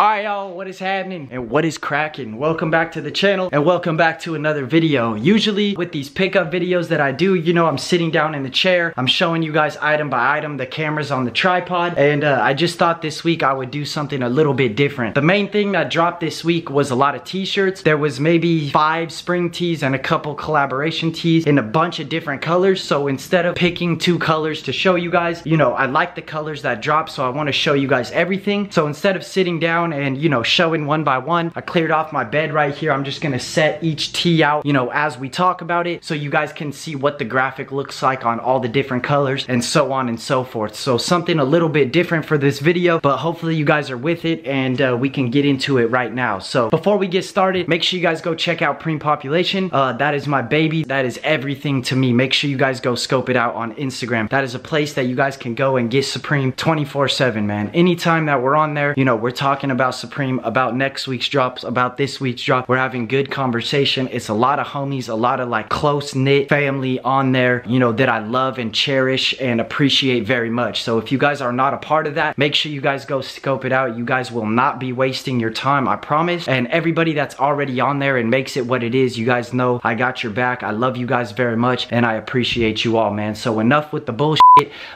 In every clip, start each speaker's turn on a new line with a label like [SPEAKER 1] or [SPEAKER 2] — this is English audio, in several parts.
[SPEAKER 1] Alright y'all, what is happening and what is cracking? Welcome back to the channel and welcome back to another video. Usually with these pickup videos that I do, you know, I'm sitting down in the chair, I'm showing you guys item by item, the camera's on the tripod, and I just thought this week I would do something a little bit different. The main thing that dropped this week was a lot of t-shirts. There was maybe 5 spring tees and a couple collaboration tees in a bunch of different colors. So instead of picking 2 colors to show you guys, you know, I like the colors that dropped, so I want to show you guys everything. So instead of sitting down and, you know, showing one by one, I cleared off my bed right here. I'm just gonna set each tee out, you know, as we talk about it, so you guys can see what the graphic looks like on all the different colors and so on and so forth. So something a little bit different for this video, but hopefully you guys are with it and we can get into it right now. So before we get started, make sure you guys go check out Preem Population. That is my baby. That is everything to me. Make sure you guys go scope it out on Instagram. That is a place that you guys can go and get Supreme 24/7, man. Anytime that we're on there, you know, we're talking about Supreme, about next week's drops, about this week's drop. We're having good conversation. It's a lot of homies, a lot of like close-knit family on there, you know, that I love and cherish and appreciate very much. So if you guys are not a part of that, make sure you guys go scope it out. You guys will not be wasting your time, I promise. And everybody that's already on there and makes it what it is, you guys know I got your back. I love you guys very much and I appreciate you all, man. So enough with the bullshit.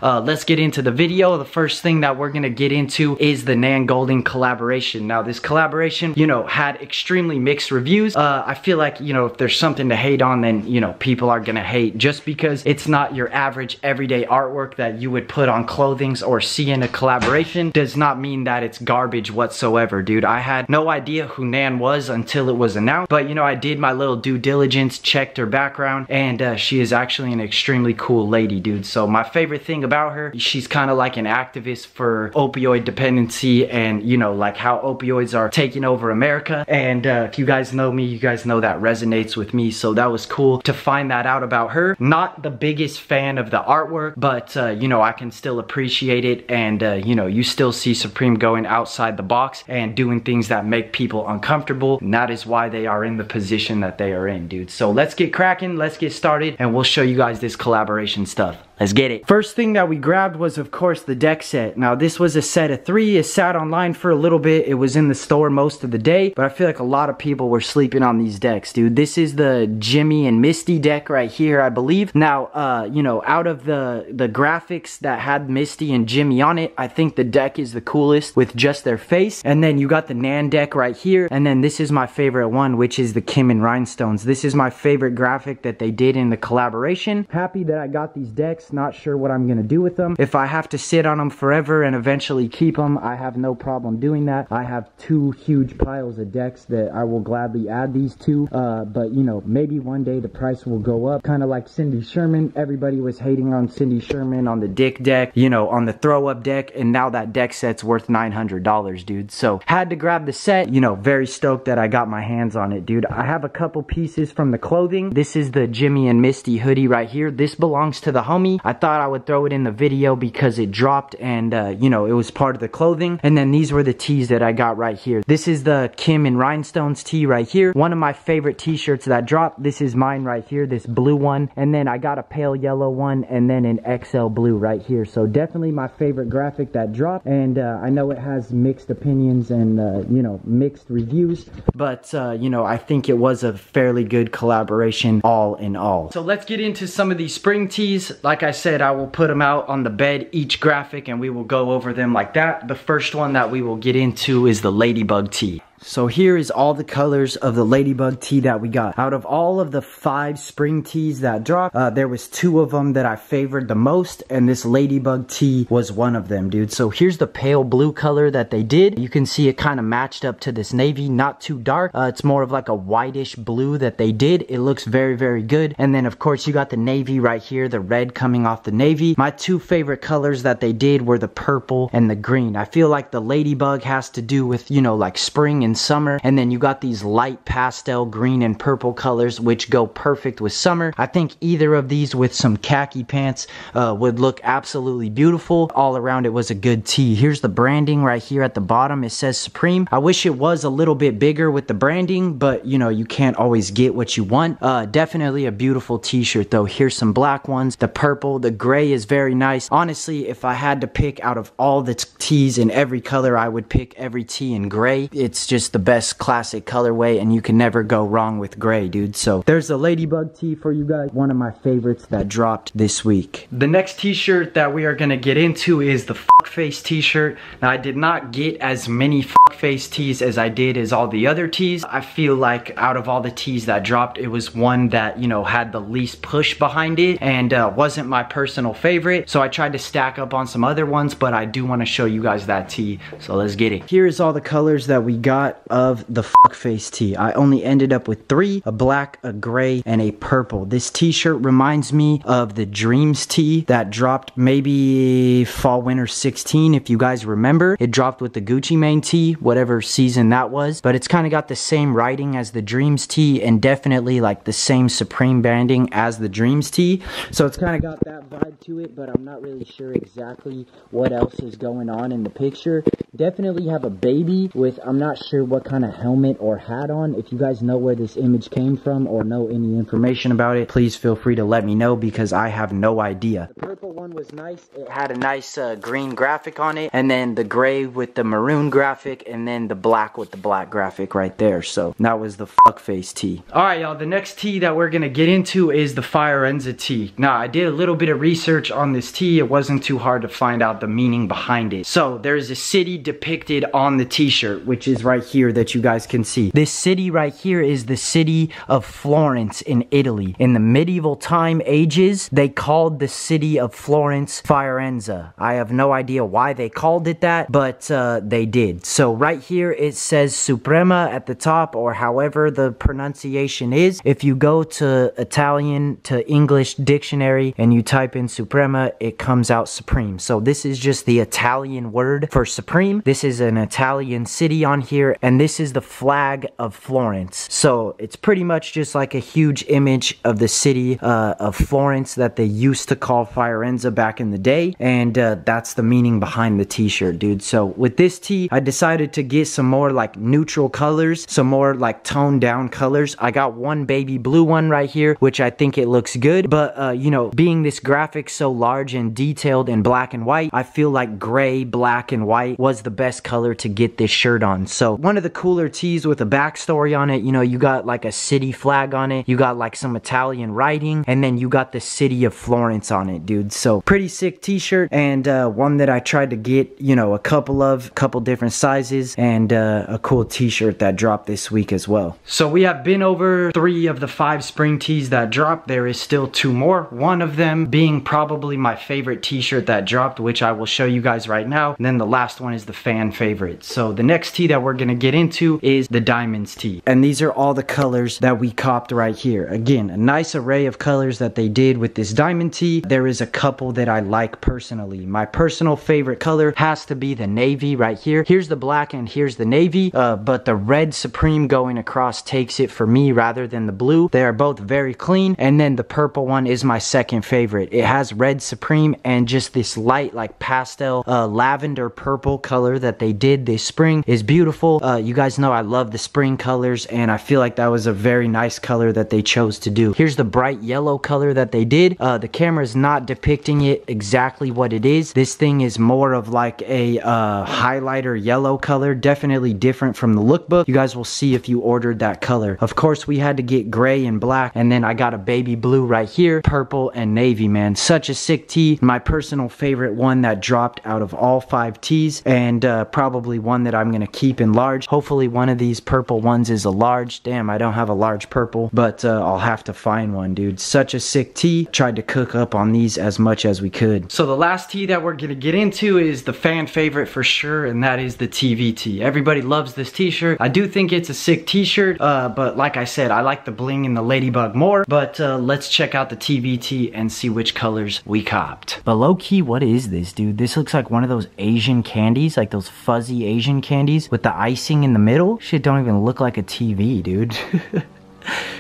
[SPEAKER 1] Let's get into the video. The first thing that we're gonna get into is the Nan Goldin collaboration. Now this collaboration, you know, had extremely mixed reviews. I feel like, you know, if there's something to hate on, then, you know, people are gonna hate. Just because it's not your average everyday artwork that you would put on clothings or see in a collaboration does not mean that it's garbage whatsoever, dude. I had no idea who Nan was until it was announced, but, you know, I did my little due diligence, checked her background, and she is actually an extremely cool lady, dude. So my favorite thing about her, she's kind of like an activist for opioid dependency and, you know, like how opioids are taking over America. And if you guys know me, you guys know that resonates with me. So that was cool to find that out about her. Not the biggest fan of the artwork, but you know, I can still appreciate it. And you know, you still see Supreme going outside the box and doing things that make people uncomfortable. And that is why they are in the position that they are in, dude. So let's get cracking, let's get started, and we'll show you guys this collaboration stuff. Let's get it. First thing that we grabbed was, of course, the deck set. Now, this was a set of 3. It sat online for a little bit. It was in the store most of the day, but I feel like a lot of people were sleeping on these decks, dude. This is the Jimmy and Misty deck right here, I believe. Now, you know, out of the graphics that had Misty and Jimmy on it, I think the deck is the coolest with just their face. And then you got the Nan deck right here. And then this is my favorite one, which is the Kim and Rhinestones. This is my favorite graphic that they did in the collaboration. Happy that I got these decks. Not sure what I'm gonna do with them. If I have to sit on them forever and eventually keep them, I have no problem doing that. I have 2 huge piles of decks that I will gladly add these to, but you know, maybe one day the price will go up, kind of like Cindy Sherman. Everybody was hating on Cindy Sherman on the Dick deck, you know, on the throw up deck, and now that deck set's worth $900, dude. So had to grab the set, you know, very stoked that I got my hands on it, dude. I have a couple pieces from the clothing. This is the Jimmy and Misty hoodie right here. This belongs to the homie. I thought I would throw it in the video because it dropped and, you know, it was part of the clothing. And then these were the tees that I got right here. This is the Kim and Rhinestones tee right here. One of my favorite t-shirts that dropped. This is mine right here, this blue one. And then I got a pale yellow one and then an XL blue right here. So definitely my favorite graphic that dropped. And I know it has mixed opinions and, you know, mixed reviews. But, you know, I think it was a fairly good collaboration all in all. So let's get into some of these spring tees. Like I said, I will put them out on the bed, each graphic, and we will go over them like that. The first one that we will get into is the Ladybug tee. So here is all the colors of the Ladybug tee that we got. Out of all of the 5 spring tees that dropped, there was 2 of them that I favored the most, and this Ladybug tee was one of them, dude. So here's the pale blue color that they did. You can see it kind of matched up to this navy, not too dark. It's more of like a whitish blue that they did. It looks very, very good. And then of course you got the navy right here, the red coming off the navy. My 2 favorite colors that they did were the purple and the green. I feel like the Ladybug has to do with, you know, like spring in summer, and then you got these light pastel green and purple colors which go perfect with summer. I think either of these with some khaki pants would look absolutely beautiful. All around it was a good tee. Here's the branding right here at the bottom. It says Supreme. I wish it was a little bit bigger with the branding, but you know, you can't always get what you want. Definitely a beautiful t-shirt though. Here's some black ones. The purple, the gray is very nice. Honestly, if I had to pick out of all the tees in every color, I would pick every tee in gray. It's just the best classic colorway, and you can never go wrong with gray, dude. So there's a Ladybug tee for you guys. One of my favorites that dropped this week. The next t-shirt that we are gonna get into is the Fuckface t-shirt. Now, I did not get as many Fuckface tees as I did as all the other tees. I feel like out of all the tees that dropped, it was one that, you know, had the least push behind it and wasn't my personal favorite. So I tried to stack up on some other ones, but I do want to show you guys that tee. So let's get it. Here's all the colors that we got of the Fuckface tee. I only ended up with 3, a black, a gray, and a purple. This t-shirt reminds me of the Dreams tee that dropped maybe fall winter 16, if you guys remember. It dropped with the Gucci Mane tee, whatever season that was, but it's kind of got the same writing as the Dreams tee and definitely like the same Supreme branding as the Dreams tee. So it's kind of got that vibe to it, but I'm not really sure exactly what else is going on in the picture. Definitely have a baby with, I'm not sure what kind of helmet or hat on. If you guys know where this image came from or know any information about it, please feel free to let me know because I have no idea. The purple one was nice. It had a nice green graphic on it, and then the gray with the maroon graphic, and then the black with the black graphic right there. So that was the Fuckface tee. Alright y'all, the next tee that we're gonna get into is the Fiorenza tee. Now, I did a little bit of research on this tee. It wasn't too hard to find out the meaning behind it. So there's a city depicted on the t-shirt, which is right here that you guys can see. This city right here is the city of Florence in Italy. In the medieval time ages, they called the city of Florence Fiorenza. I have no idea why they called it that, but they did. So right here it says Suprema at the top, or however the pronunciation is. If you go to Italian to English dictionary and you type in Suprema, it comes out Supreme. So this is just the Italian word for Supreme. This is an Italian city on here, and this is the flag of Florence. So it's pretty much just like a huge image of the city of Florence that they used to call Fiorenza back in the day, and that's the meaning behind the t-shirt, dude. So with this tee, I decided to get some more like neutral colors, some more like toned down colors. I got one baby blue one right here, which I think it looks good, but you know, being this graphic so large and detailed in black and white, I feel like gray, black, and white was the best color to get this shirt on. So one of the cooler tees with a backstory on it, you know, you got like a city flag on it, you got like some Italian writing, and then you got the city of Florence on it, dude. So pretty sick t-shirt, and one that I tried to get, you know, a couple different sizes, and a cool t-shirt that dropped this week as well. So we have been over 3 of the 5 spring tees that dropped. There is still 2 more, one of them being probably my favorite t-shirt that dropped, which I will show you guys right now, and then the last one is the fan favorite. So the next tee that we're gonna get into is the Diamonds tee, and these are all the colors that we copped right here. Again, a nice array of colors that they did with this diamond tee. There is a couple that I like personally. My personal favorite color has to be the navy right here. Here's the black and here's the navy, but the red Supreme going across takes it for me rather than the blue. They are both very clean, and then the purple one is my second favorite. It has red Supreme and just this light like pastel lavender purple color that they did this spring is beautiful. You guys know I love the spring colors, and I feel like that was a very nice color that they chose to do. Here's the bright yellow color that they did. The camera is not depicting it exactly what it is. This thing is more of like a highlighter yellow color, definitely different from the lookbook. You guys will see if you ordered that color. Of course, we had to get gray and black, and then I got a baby blue right here, purple and navy, man. Such a sick tee. My personal favorite one that dropped out of all 5 tees, and probably one that I'm gonna keep in large. Hopefully one of these purple ones is a large. Damn, I don't have a large purple, but I'll have to find one, dude. Such a sick tee. Tried to cook up on these as much as we could. So the last tee that we're gonna get into is the fan favorite for sure, and that is the TV tee. Everybody loves this t-shirt. I do think it's a sick t-shirt, but like I said, I like the bling and the ladybug more, but let's check out the TV tee and see which colors we copped. But low-key, what is this, dude? This looks like one of those Asian candies, like those fuzzy Asian candies with the icing in the middle. Shit shit don't even look like a TV, dude.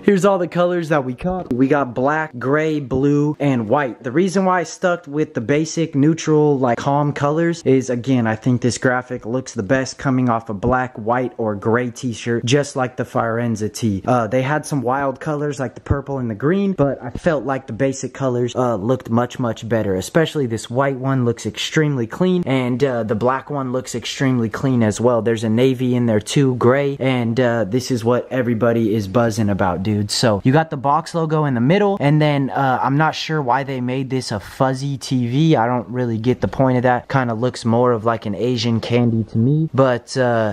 [SPEAKER 1] Here's all the colors that we caught. We got black, gray, blue, and white. The reason why I stuck with the basic, neutral, like calm colors is, again, I think this graphic looks the best coming off a black, white, or gray t-shirt, just like the Firenze tee. They had some wild colors like the purple and the green, but I felt like the basic colors looked much, much better. Especially this white one looks extremely clean, and the black one looks extremely clean as well. There's a navy in there too, gray, and this is what everybody is buzzing about, dude. So you got the box logo in the middle, and then I'm not sure why they made this a fuzzy TV. I don't really get the point of that. Kind of looks more of like an Asian candy to me, but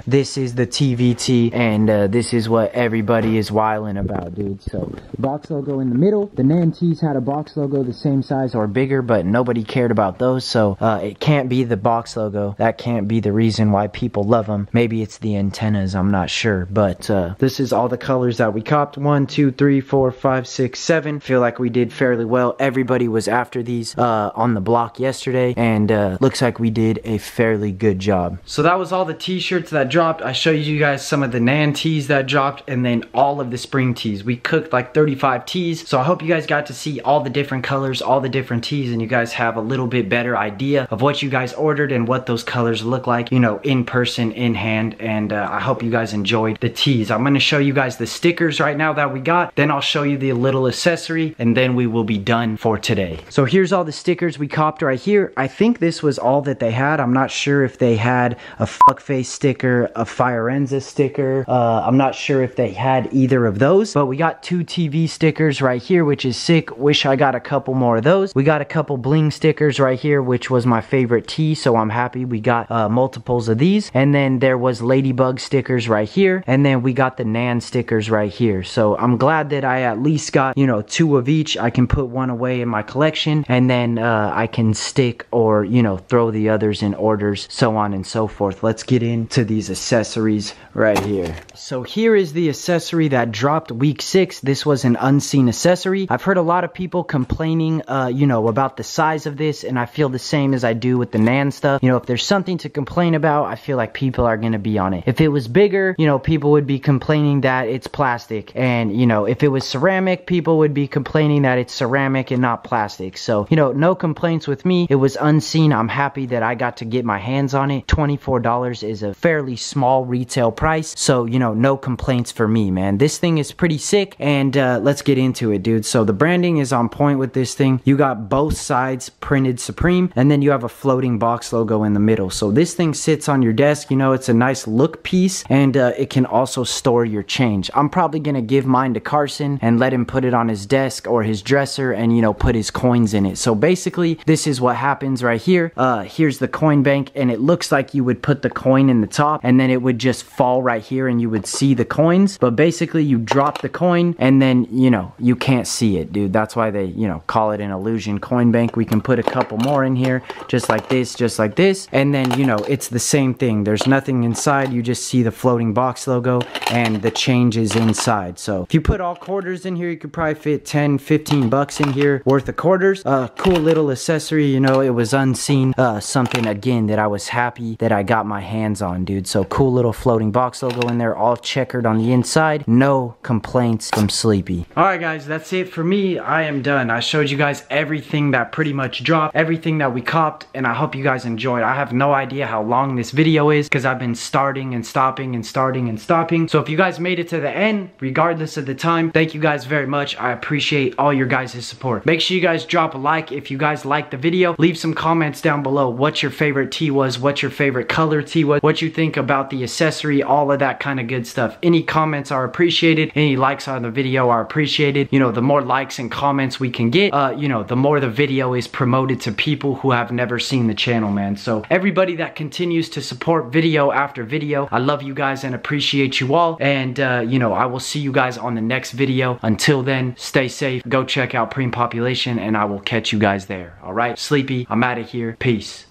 [SPEAKER 1] this is the TVT, and this is what everybody is wiling about, dude. So box logo in the middle. The Nan tees had a box logo the same size or bigger, but nobody cared about those, so it can't be the box logo. That can't be the reason why people love them. Maybe it's the antennas, I'm not sure, but this is all the colors that we copped. 1, 2, 3, 4, 5, 6, 7. Feel like we did fairly well. Everybody was after these on the block yesterday, and looks like we did a fairly good job. So that was all the t-shirts that dropped. I showed you guys some of the Nan tees that dropped, and then all of the spring tees. We cooked like 35 tees, so I hope you guys got to see all the different colors, all the different tees, and you guys have a little bit better idea of what you guys ordered and what those colors look like, you know, in person, in hand, and I hope you guys enjoyed the tees. I'm going to show you guys the stickers right now that we got, then I'll show you the little accessory, and then we will be done for today. So here's all the stickers we copped right here. I think this was all that they had. I'm not sure if they had a fuckface sticker, a Firenze sticker. I'm not sure if they had either of those, but we got 2 TV stickers right here, which is sick. Wish I got a couple more of those. We got a couple bling stickers right here, which was my favorite tee, so I'm happy we got multiples of these. And then there was ladybug stickers right here, and then we got the Nan stickers right here. So I'm glad that I at least got, you know, 2 of each. I can put one away in my collection, and then I can stick or, you know, throw the others in orders, so on and so forth. Let's get into these accessories right here. So here is the accessory that dropped week 6. This was an unseen accessory. I've heard a lot of people complaining, you know, about the size of this, and I feel the same as I do with the Nan stuff. You know, if there's something to complain about, I feel like people are gonna be on it. If it was bigger, you know, people would be complaining that it's plastic, and, you know, if it was ceramic, people would be complaining that it's ceramic and not plastic. So, you know, no complaints with me. It was unseen. I'm happy that I got to get my hands on it. $24 is a fairly small retail price, so, you know, no complaints for me, man. This thing is pretty sick, and let's get into it, dude. So the branding is on point with this thing. You got both sides printed Supreme, and then you have a floating box logo in the middle. So this thing sits on your desk. You know, it's a nice look piece, and it can also store your change. I'm probably gonna give mine to Carson and let him put it on his desk or his dresser, and, you know, put his coins in it. So basically, this is what happens right here. Here's the coin bank, and it looks like you would put the coin in the top, and then it would just fall right here, and you would see the coins. But basically, you drop the coin, and then, you know, you can't see it, dude. That's why they, you know, call it an illusion coin bank. We can put a couple more in here, just like this, and then, you know, it's the same thing. There's nothing inside. You just see the floating box logo, and the change is inside. So if you put all quarters in here, you could probably fit 10, 15 bucks in here worth of quarters. Cool little accessory, you know, it was unseen. Something, again, that I was happy that I got my hands on, dude. So cool little floating box logo in there, all checkered on the inside. No complaints from Sleepy. Alright guys, that's it for me. I am done. I showed you guys everything that pretty much dropped, everything that we copped, and I hope you guys enjoyed. I have no idea how long this video is, because I've been starting and stopping and starting and stopping. So if you guys made it to the end, regardless of the time, thank you guys very much. I appreciate all your guys' support. Make sure you guys drop a like if you guys liked the video. Leave some comments down below what your favorite tee was, what your favorite color tee was, what you think about the accessory, all of that kind of good stuff. Any comments are appreciated. Any likes on the video are appreciated. You know, the more likes and comments we can get, you know, the more the video is promoted to people who have never seen the channel, man. So everybody that continues to support video after video, I love you guys and appreciate you all. And, you know, I will see you guys on the next video. Until then, stay safe. Go check out Preem Population, and I will catch you guys there. All right, Sleepy, I'm out of here. Peace.